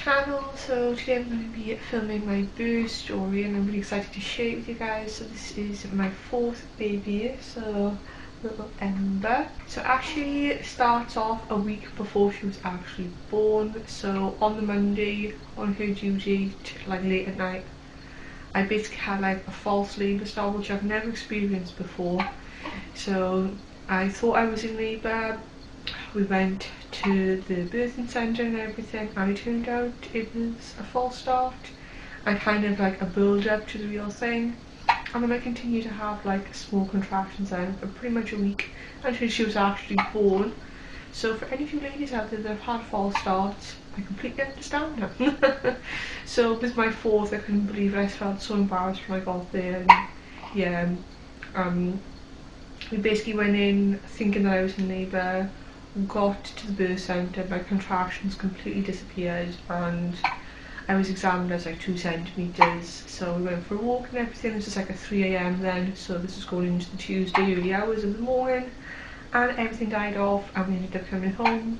channel. So today I'm going to be filming my birth story and I'm really excited to share it with you guys. So this is my fourth baby, so little Ember. So actually starts off a week before she was actually born. So on the Monday, on her due date, like late at night, I basically had like a false labour start, which I've never experienced before. So I thought I was in labour. We went to the birthing centre and everything, and it turned out it was a false start and kind of like a build up to the real thing. And then I continued to have like small contractions then for pretty much a week until she was actually born. So for any of you ladies out there that have had false starts, I completely understand them. So with my fourth, I couldn't believe it. I felt so embarrassed when I got there. And yeah, we basically went in thinking that I was in labour. Got to the birth centre, my contractions completely disappeared and I was examined as like 2 centimetres. So we went for a walk and everything. This is like at 3 AM then, so this is going into the Tuesday early hours of the morning, and everything died off and we ended up coming home.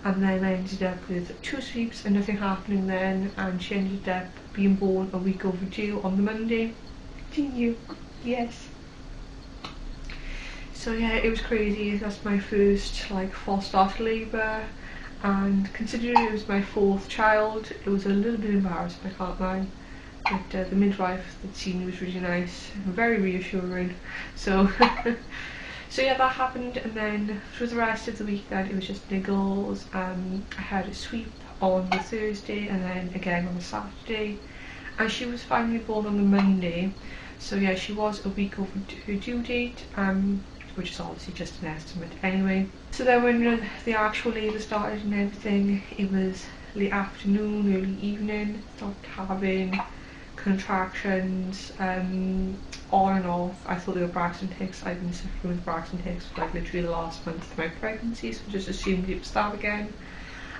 And then I ended up with 2 sleeps and nothing happening then, and she ended up being born a week overdue on the Monday. Didn't you? Yes. So yeah, it was crazy. That's my first like false start labour, and considering it was my fourth child, it was a little bit embarrassing, I can't lie. But the midwife that seen me was really nice, very reassuring. So so yeah, that happened, and then for the rest of the weekend it was just niggles. I had a sweep on the Thursday and then again on the Saturday, and she was finally born on the Monday. So yeah, she was a week over her due date, which is obviously just an estimate anyway. So then when the actual labour started and everything, it was late afternoon, early evening, started having contractions on and off. I thought they were Braxton Hicks. I've been suffering with Braxton Hicks for like literally the last month of my pregnancy, so just assumed it was that again.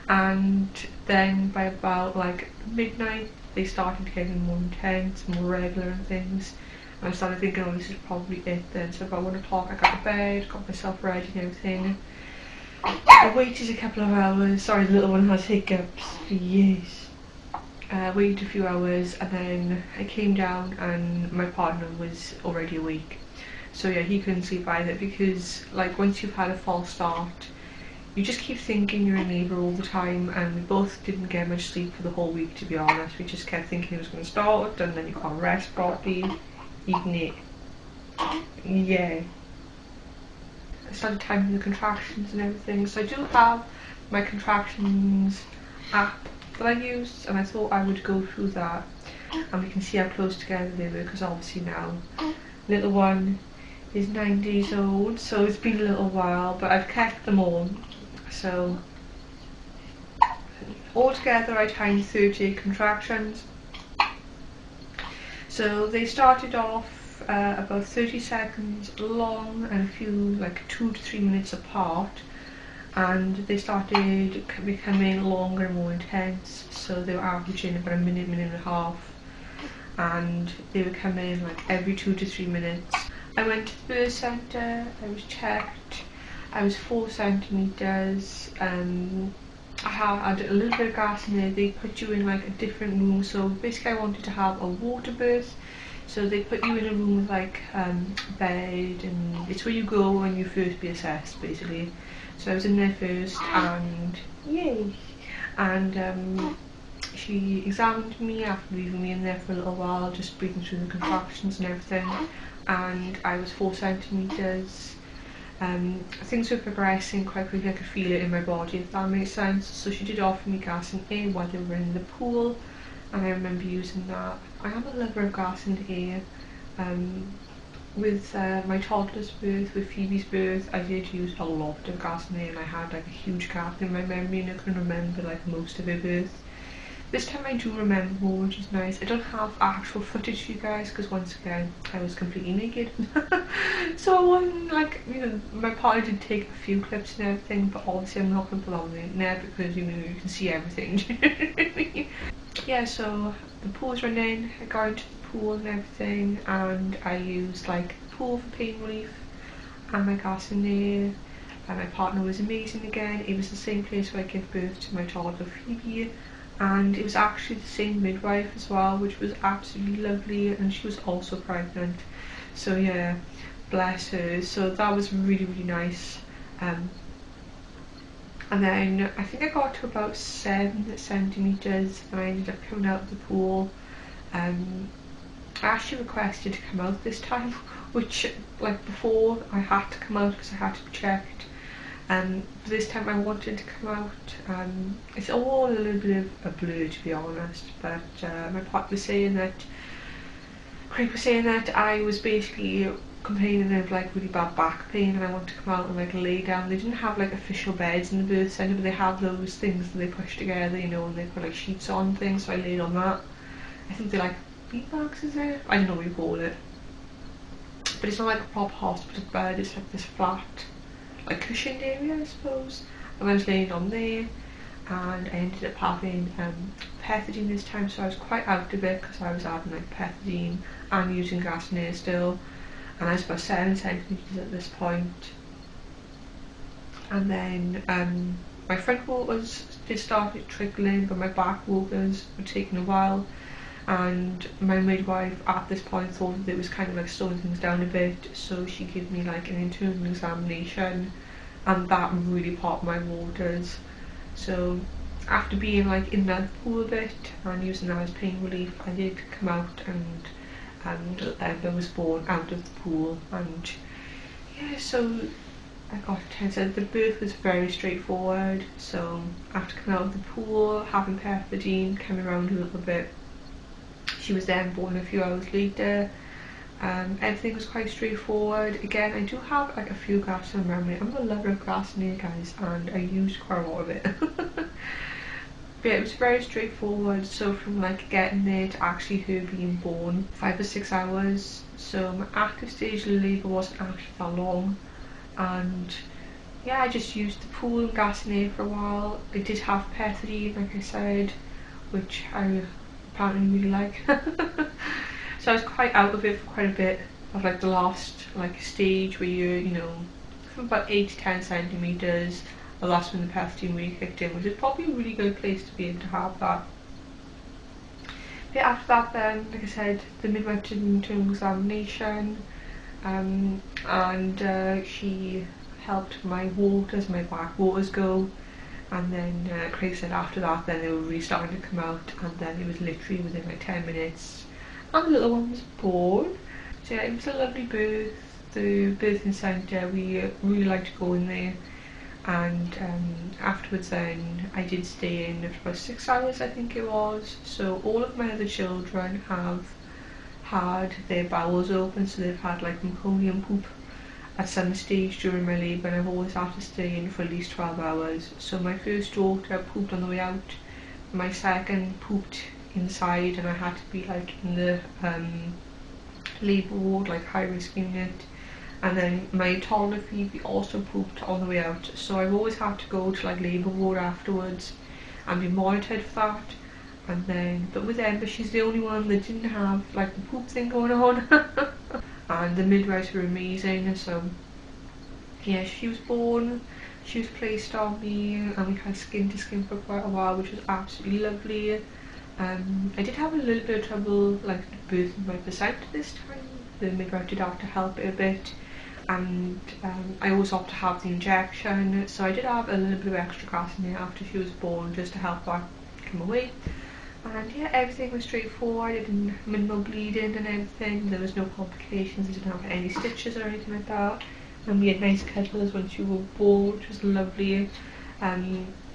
And then by about like midnight they started getting more intense, more regular and things. And I started thinking, oh, this is probably it then. So about 1 o'clock I got to bed, got myself ready and everything. I waited a couple of hours. Sorry, the little one has hiccups. Yes. Waited a few hours and then I came down and my partner was already awake. So yeah, he couldn't sleep either, because like once you've had a false start, you just keep thinking you're in labour all the time, and we both didn't get much sleep for the whole week, to be honest. We just kept thinking it was going to start and then you can't rest properly. Eating it. Yeah. I started timing the contractions and everything. So I do have my contractions app that I use, and I thought I would go through that and we can see how close together they were, because obviously now little one is 9 days old, so it's been a little while, but I've kept them all. So altogether I timed 30 contractions. So they started off about 30 seconds long and a few like 2 to 3 minutes apart, and they started becoming longer and more intense. So they were averaging about a minute, minute and a half, and they were coming like every 2 to 3 minutes. I went to the birth centre, I was checked, I was 4 centimetres. I had a little bit of gas in there. They put you in like a different room. So basically I wanted to have a water birth. So they put you in a room with like bed, and it's where you go when you first be assessed basically. So I was in there first, and yay! And she examined me after leaving me in there for a little while, just breathing through the contractions and everything. And I was 4 centimetres. Things were progressing quite quickly. I could feel it in my body, if that makes sense. So she did offer me gas and air while they were in the pool, and I remember using that. I am a lover of gas and air. With my toddler's birth, with Phoebe's birth, I did use a lot of gas and air, and I had like a huge gap in my memory and I couldn't remember like most of her birth. This time I do remember more, which is nice. I don't have actual footage for you guys because once again I was completely naked. So like, you know, my partner did take a few clips and everything, but obviously I'm not going to put on the internet because, you know, you can see everything. Yeah, so the pool's running, I got into the pool and everything, and I used like the pool for pain relief and my gas in there. And my partner was amazing again. It was the same place where I gave birth to my toddler Phoebe. and it was actually the same midwife as well, which was absolutely lovely, and she was also pregnant. So yeah, bless her. So that was really, really nice. And then I think I got to about 7 centimeters and I ended up coming out of the pool. I actually requested to come out this time, which, like, before I had to come out because I had to be checked. But this time I wanted to come out. It's all a little bit of a blur, to be honest, but my partner was saying that, Craig was saying that I was basically complaining of like really bad back pain and I wanted to come out and like lay down. They didn't have like official beds in the birth centre, but they have those things that they push together, you know, and they put like sheets on things, so I laid on that. I think they're like beanbags, is it? I don't know what you call it. But it's not like a proper hospital bed, it's like this flat, like cushioned area, I suppose. And I was laying on there, and I ended up having pethidine this time, so I was quite out of it because I was having like pethidine and using gas and air still. And I was about 7 centimeters at this point. And then my front waters just started trickling, but my back waters were taking a while. And my midwife at this point thought that it was kind of like slowing things down a bit, so she gave me like an internal examination, and that really popped my waters. So after being like in that pool a bit and using that as pain relief, I did come out, and Ember was born out of the pool. And yeah, so I got it. So the birth was very straightforward. So after coming out of the pool, having pethidine, coming around a little bit, she was then born a few hours later. Everything was quite straightforward. Again, I do have like a few gaps in memory. I'm a lover of gas in here, guys, and I used quite a lot of it. But yeah, it was very straightforward. So from like getting there to actually her being born, 5 or 6 hours. So my active stage of labour wasn't actually that long. And yeah, I just used the pool and gas and air for a while. I did have pethidine, like I said, which I apparently really like. So I was quite out of it for quite a bit of like the last like stage where you know, from about 8 to 10 centimeters. Well, that's when the pethidine really kicked in, which is probably a really good place to be able to have that. But after that then, like I said, the midwife did an internal examination, and she helped my waters, my back waters go. And then Craig said after that then they were really starting to come out, and then it was literally within like 10 minutes and the little one was born. So yeah, it was a lovely birth. The birthing centre, we really liked to go in there. And afterwards then I did stay in for about 6 hours, I think it was. So all of my other children have had their bowels open, so they've had like meconium poop at some stage during my labour, and I've always had to stay in for at least 12 hours. So my first daughter pooped on the way out, my second pooped inside, and I had to be like in the labour ward, like high risk unit. And then my toddler Phoebe also pooped on the way out, so I've always had to go to like labour ward afterwards and be monitored for that. And then, but with Ember, she's the only one that didn't have like the poop thing going on. And the midwives were amazing. So yeah, she was born, she was placed on me, and we had skin to skin for quite a while, which was absolutely lovely. I did have a little bit of trouble like birthing my placenta this time. The midwife did have to help it a bit. And I always opted to have the injection, so I did have a little bit of extra gas in there after she was born, just to help her come away. And yeah, everything was straightforward. I didn't have minimal bleeding and everything. There was no complications. I didn't have any stitches or anything like that. And we had nice cuddles when she was born, which was lovely.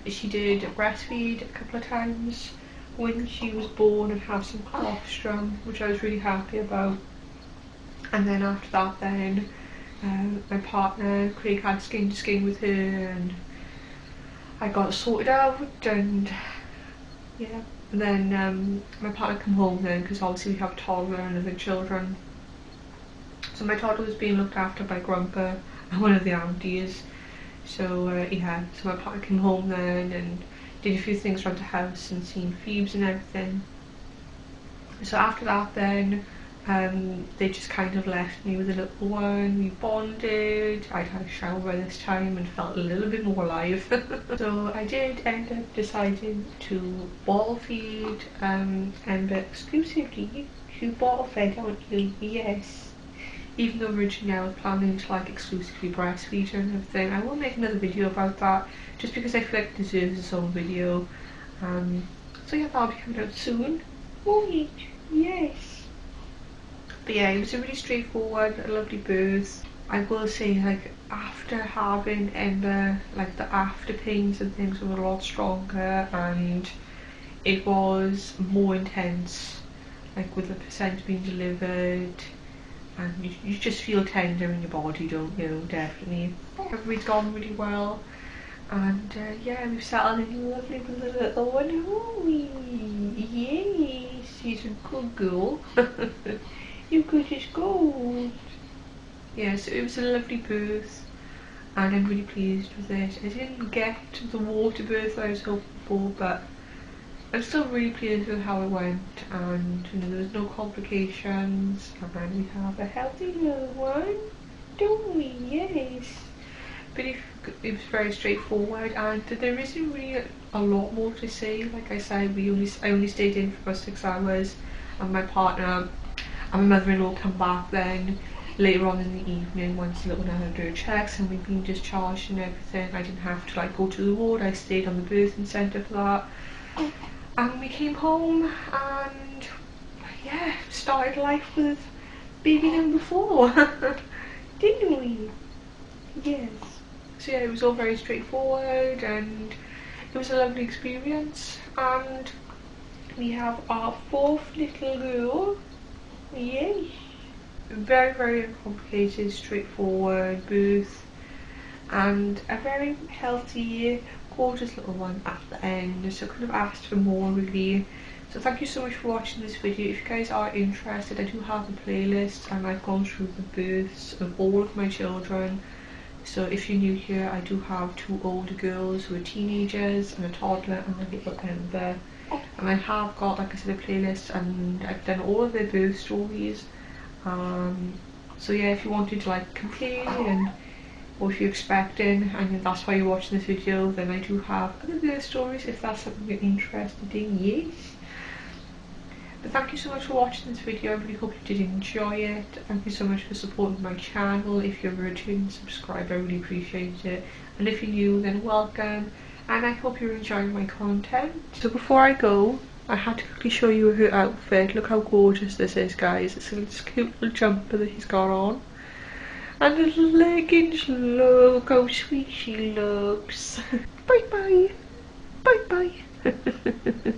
She did breastfeed a couple of times when she was born and have some colostrum, which I was really happy about. And then after that then, my partner Craig had skin to skin with her, and I got sorted out. And yeah, and then my partner came home then, because obviously we have a toddler and other children. So my toddler was being looked after by Grandpa and one of the aunties. So yeah, so my partner came home then and did a few things around the house and seen Phoebes and everything. So after that then, They just kind of left me with a little one. We bonded. I'd had a shower by this time and felt a little bit more alive. So I did end up deciding to bottle feed Ember exclusively. You bottle fed, don't you? Yes. Even though originally I was planning to like exclusively breastfeed her and everything. I will make another video about that just because I feel like it deserves its own video. So yeah, that'll be coming out soon. Oh yes. But yeah, it was a really straightforward, a lovely birth. I will say, like, after having Ember, like the after pains and things were a lot stronger, and it was more intense, like with the placenta being delivered, and you just feel tender in your body, don't you? Definitely. Everybody's gone really well, and yeah, we've settled in lovely with the little one. Oh, yes, she's a good girl. You good as gold. Yeah, so it was a lovely birth and I'm really pleased with it. I didn't get the water birth I was hoping for, but I'm still really pleased with how it went, and you know, there was no complications, and we have a healthy little one, don't we? Yes. But it was very straightforward, and there isn't really a lot more to say. Like I said, I only stayed in for about 6 hours, and my partner and my mother-in-law come back then later on in the evening once the little one had her checks and we'd been discharged and everything. I didn't have to like go to the ward. I stayed on the birthing centre for that, and we came home and yeah, started life with baby number 4. Didn't we? Yes. So yeah, it was all very straightforward and it was a lovely experience, and we have our 4th little girl. Yay! Very, very uncomplicated, straightforward birth, and a very healthy, gorgeous little one at the end. So I couldn't have asked for more, really. So thank you so much for watching this video. If you guys are interested, I do have a playlist and I've gone through the births of all of my children. So if you're new here, I do have 2 older girls who are teenagers and a toddler and a little Ember. And I have got, like I said, a playlist and I've done all of their birth stories. So yeah, if you wanted to like compare and or if you're expecting and that's why you're watching this video, then I do have other birth stories if that's something you're interested in. Yes. But thank you so much for watching this video. I really hope you did enjoy it. Thank you so much for supporting my channel. If you're a returning subscriber, I really appreciate it. And if you're new, then welcome. And I hope you're enjoying my content. So before I go, I had to quickly show you her outfit. Look how gorgeous this is, guys. It's this cute little jumper that he's got on. And the little leggings, look how sweet she looks. Bye bye. Bye bye.